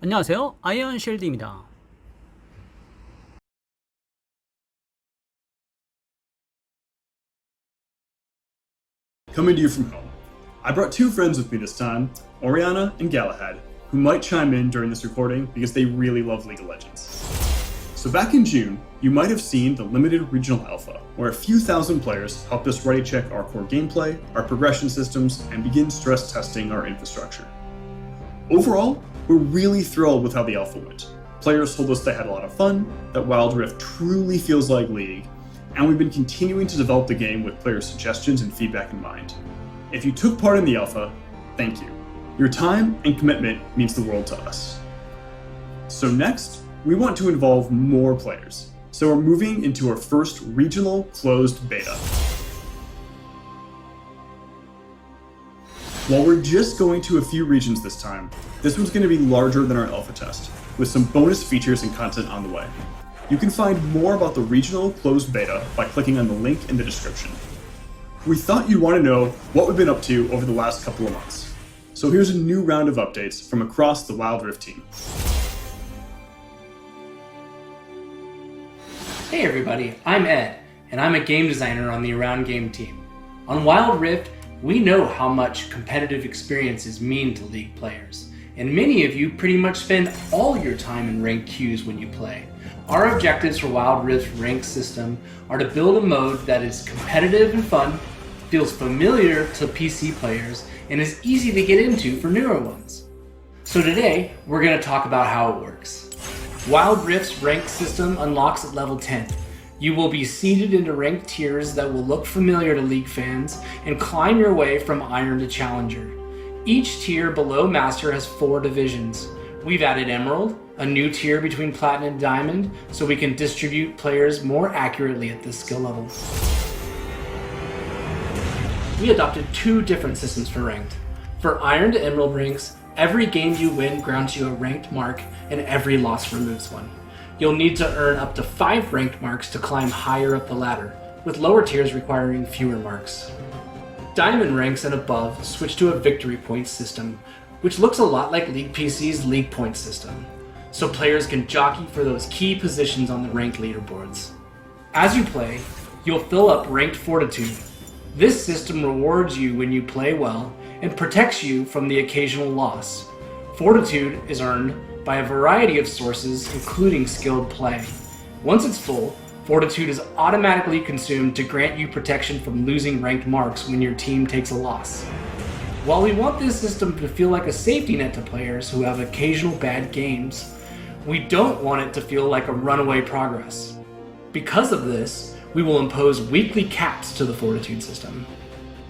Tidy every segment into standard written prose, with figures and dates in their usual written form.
안녕하세요. 아이언 쉴드입니다. Coming to you from home. I brought two friends with me this time, Oriana and Galahad, who might chime in during this recording because they really love League of Legends. So back in June, you might have seen the limited regional alpha, where a few thousand players helped us ready check our core gameplay, our progression systems, and begin stress testing our infrastructure. Overall, we're really thrilled with how the alpha went. Players told us they had a lot of fun, that Wild Rift truly feels like League, and we've been continuing to develop the game with player suggestions and feedback in mind. If you took part in the alpha, thank you. Your time and commitment means the world to us. So next, we want to involve more players. So we're moving into our first regional closed beta. While we're just going to a few regions this time, this one's going to be larger than our alpha test, with some bonus features and content on the way. You can find more about the regional closed beta by clicking on the link in the description. We thought you'd want to know what we've been up to over the last couple of months. So here's a new round of updates from across the Wild Rift team. Hey everybody, I'm Ed, and I'm a game designer on the Around Game team. On Wild Rift, we know how much competitive experiences mean to League players, and many of you pretty much spend all your time in ranked queues when you play. Our objectives for Wild Rift's ranked system are to build a mode that is competitive and fun, feels familiar to PC players, and is easy to get into for newer ones. So today, we're going to talk about how it works. Wild Rift's ranked system unlocks at level 10. You will be seeded into ranked tiers that will look familiar to League fans and climb your way from Iron to Challenger. Each tier below Master has 4 divisions. We've added Emerald, a new tier between Platinum and Diamond, so we can distribute players more accurately at this skill level. We adopted 2 different systems for ranked. For Iron to Emerald ranks, every game you win grants you a ranked mark, and every loss removes one. You'll need to earn up to 5 ranked marks to climb higher up the ladder, with lower tiers requiring fewer marks. Diamond ranks and above switch to a victory points system, which looks a lot like League PC's League Points system, so players can jockey for those key positions on the ranked leaderboards. As you play, you'll fill up ranked fortitude. This system rewards you when you play well and protects you from the occasional loss. Fortitude is earned by a variety of sources, including skilled play. Once it's full, Fortitude is automatically consumed to grant you protection from losing ranked marks when your team takes a loss. While we want this system to feel like a safety net to players who have occasional bad games, we don't want it to feel like a runaway progress. Because of this, we will impose weekly caps to the Fortitude system.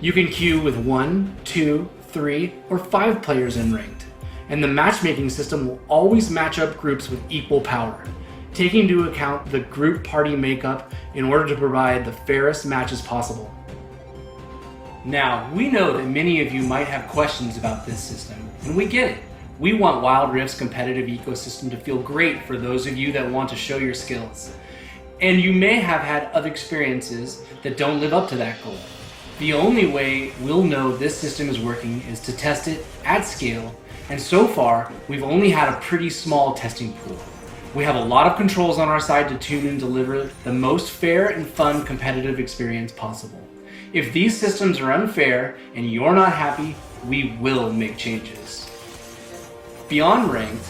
You can queue with 1, 2, 3, or 5 players in ranked, and the matchmaking system will always match up groups with equal power, taking into account the group party makeup in order to provide the fairest matches possible. Now, we know that many of you might have questions about this system, and we get it. We want Wild Rift's competitive ecosystem to feel great for those of you that want to show your skills. And you may have had other experiences that don't live up to that goal. The only way we'll know this system is working is to test it at scale, and so far, we've only had a pretty small testing pool. We have a lot of controls on our side to tune and deliver the most fair and fun competitive experience possible. If these systems are unfair and you're not happy, we will make changes. Beyond ranked,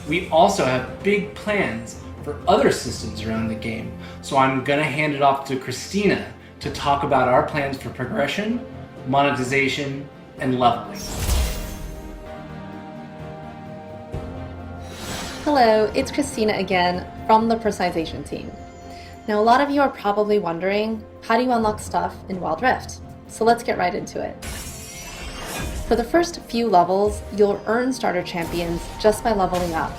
we also have big plans for other systems around the game, so I'm gonna hand it off to Christina to talk about our plans for progression, monetization, and leveling. Hello, it's Christina again from the Precisation team. Now, a lot of you are probably wondering, how do you unlock stuff in Wild Rift? So let's get right into it. For the first few levels, you'll earn starter champions just by leveling up.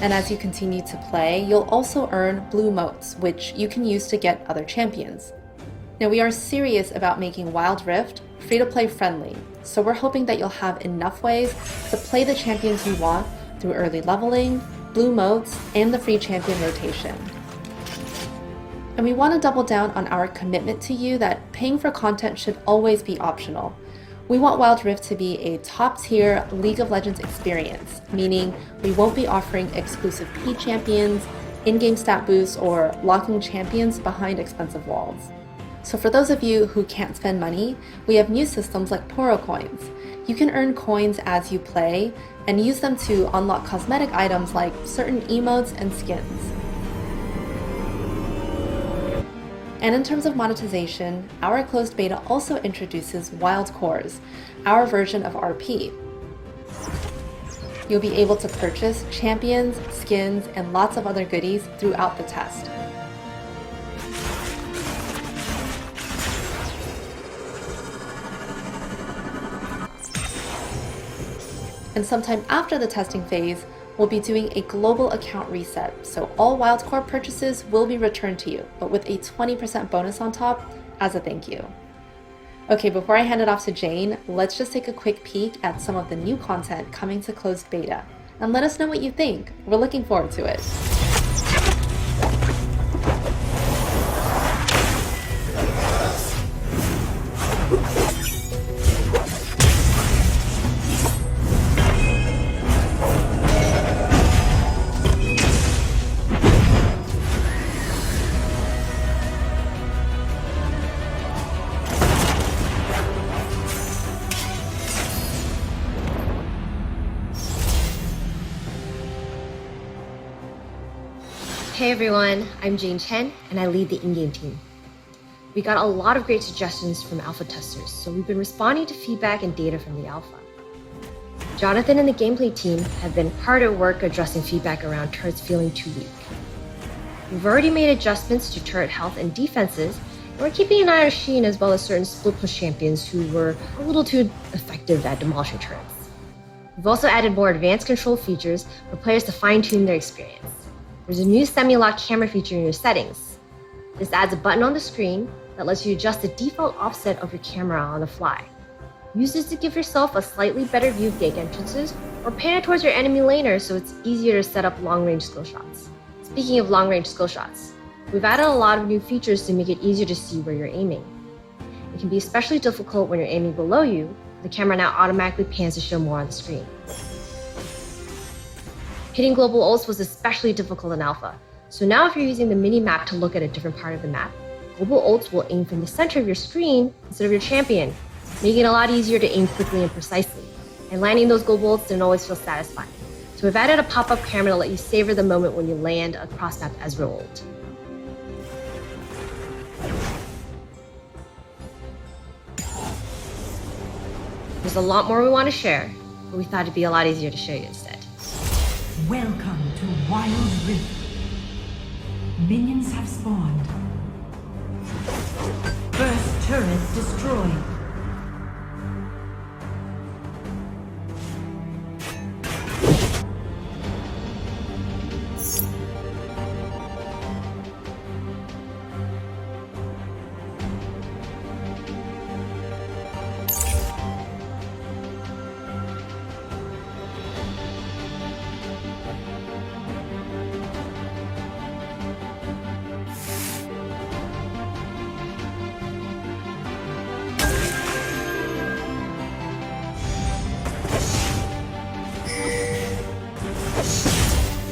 And as you continue to play, you'll also earn blue motes, which you can use to get other champions. Now, we are serious about making Wild Rift free-to-play friendly, so we're hoping that you'll have enough ways to play the champions you want through early leveling, blue motes, and the free champion rotation. And we want to double down on our commitment to you that paying for content should always be optional. We want Wild Rift to be a top-tier League of Legends experience, meaning we won't be offering exclusive paid champions, in-game stat boosts, or locking champions behind expensive walls. So for those of you who can't spend money, we have new systems like Poro Coins. You can earn coins as you play and use them to unlock cosmetic items like certain emotes and skins. And in terms of monetization, our closed beta also introduces Wild Cores, our version of RP. You'll be able to purchase champions, skins, and lots of other goodies throughout the test. And sometime after the testing phase, we'll be doing a global account reset, so all Wild Core purchases will be returned to you, but with a 20% bonus on top as a thank you. Okay, before I hand it off to Jane, let's just take a quick peek at some of the new content coming to closed beta, and let us know what you think. We're looking forward to it. Hey everyone, I'm Jane Chen and I lead the in-game team. We got a lot of great suggestions from alpha testers, so we've been responding to feedback and data from the alpha. Jonathan and the gameplay team have been hard at work addressing feedback around turrets feeling too weak. We've already made adjustments to turret health and defenses, and we're keeping an eye on Sheen as well as certain split push champions who were a little too effective at demolishing turrets. We've also added more advanced control features for players to fine-tune their experience. There's a new semi-lock camera feature in your settings. This adds a button on the screen that lets you adjust the default offset of your camera on the fly. Use this to give yourself a slightly better view of gate entrances or pan it towards your enemy laner so it's easier to set up long-range skill shots. Speaking of long-range skill shots, we've added a lot of new features to make it easier to see where you're aiming. It can be especially difficult when you're aiming below you. The camera now automatically pans to show more on the screen. Hitting global ults was especially difficult in alpha, so now if you're using the mini-map to look at a different part of the map, global ults will aim from the center of your screen instead of your champion, making it a lot easier to aim quickly and precisely. And landing those global ults didn't always feel satisfying, so we've added a pop-up camera to let you savor the moment when you land a cross-map Ezreal ult. There's a lot more we want to share, but we thought it'd be a lot easier to show you instead. Welcome to Wild Rift. Minions have spawned. First turret destroyed.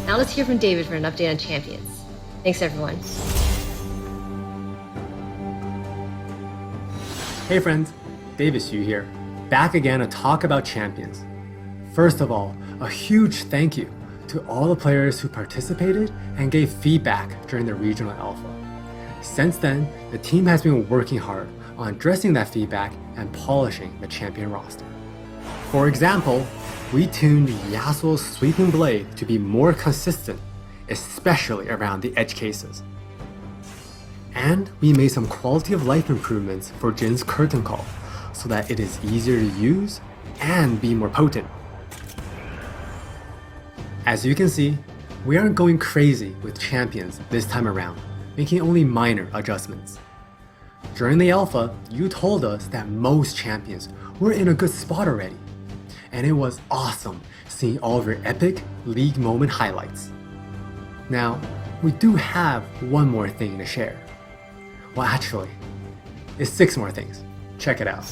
Now let's hear from David for an update on champions. Thanks everyone. Hey friends, David Xu here, back again to talk about champions. First of all, a huge thank you to all the players who participated and gave feedback during the regional alpha. Since then, the team has been working hard on addressing that feedback and polishing the champion roster. For example, we tuned Yasuo's sweeping blade to be more consistent, especially around the edge cases. And we made some quality of life improvements for Jin's curtain call so that it is easier to use and be more potent. As you can see, we aren't going crazy with champions this time around, making only minor adjustments. During the alpha, you told us that most champions were in a good spot already, and it was awesome seeing all of your epic league moment highlights. Now, we do have one more thing to share. Well, actually, it's 6 more things. Check it out.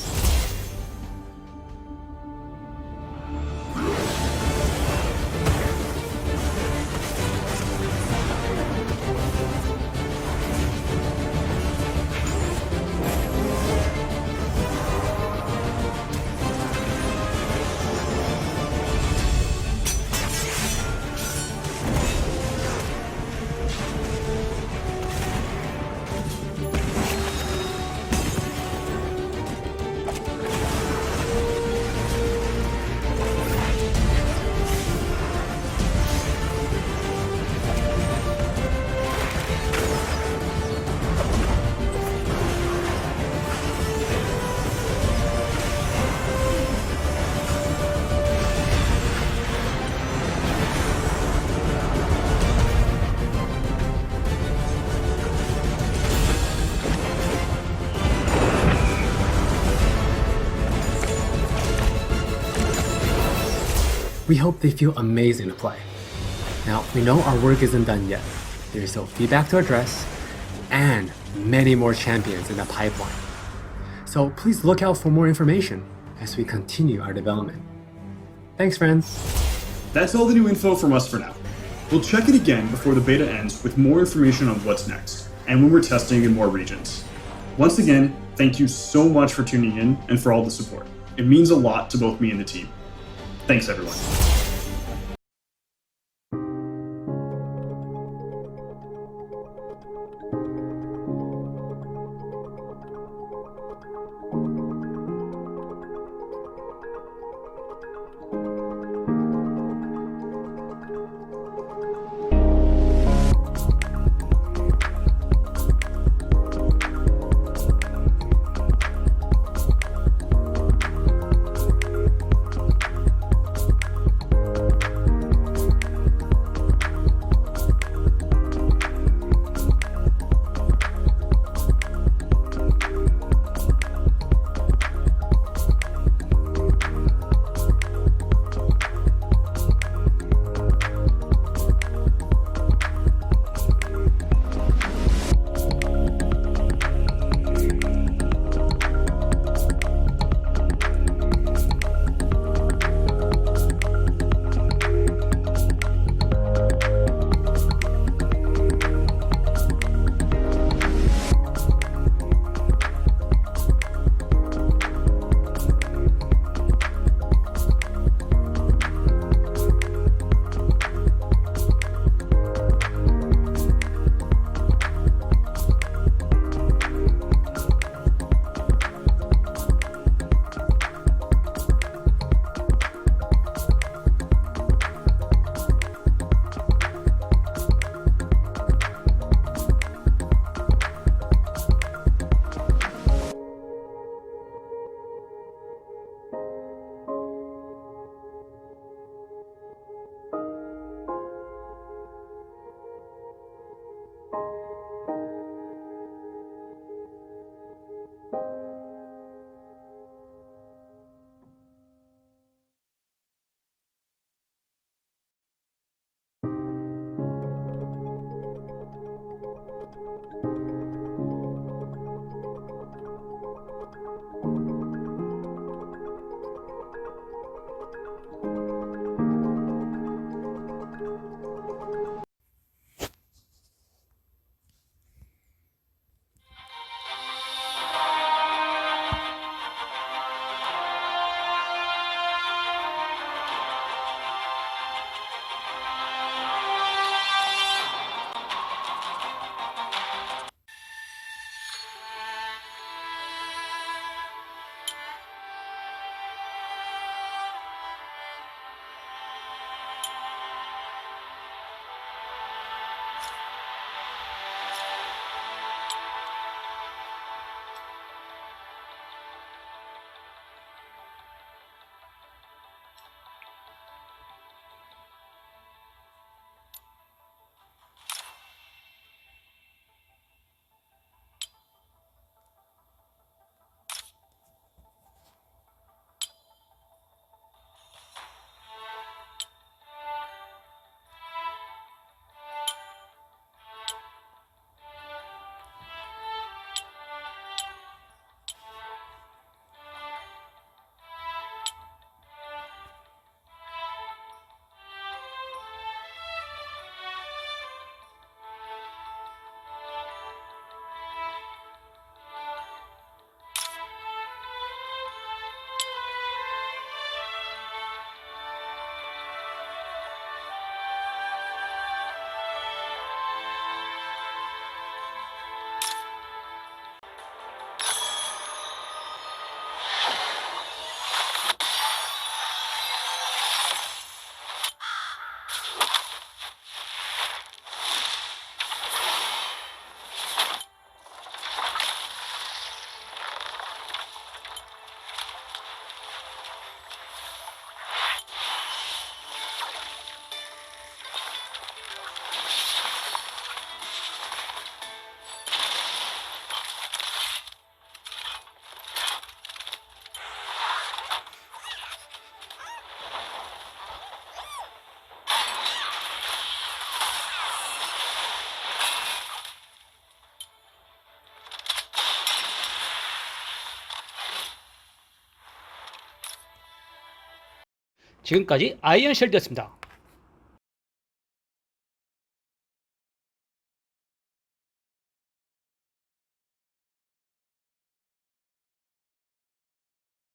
We hope they feel amazing to play. Now, we know our work isn't done yet. There's still feedback to address and many more champions in the pipeline. So please look out for more information as we continue our development. Thanks, friends. That's all the new info from us for now. We'll check it again before the beta ends with more information on what's next, and when we're testing in more regions. Once again, thank you so much for tuning in and for all the support. It means a lot to both me and the team. Thanks, everyone. 지금까지 아이언 쉘드였습니다.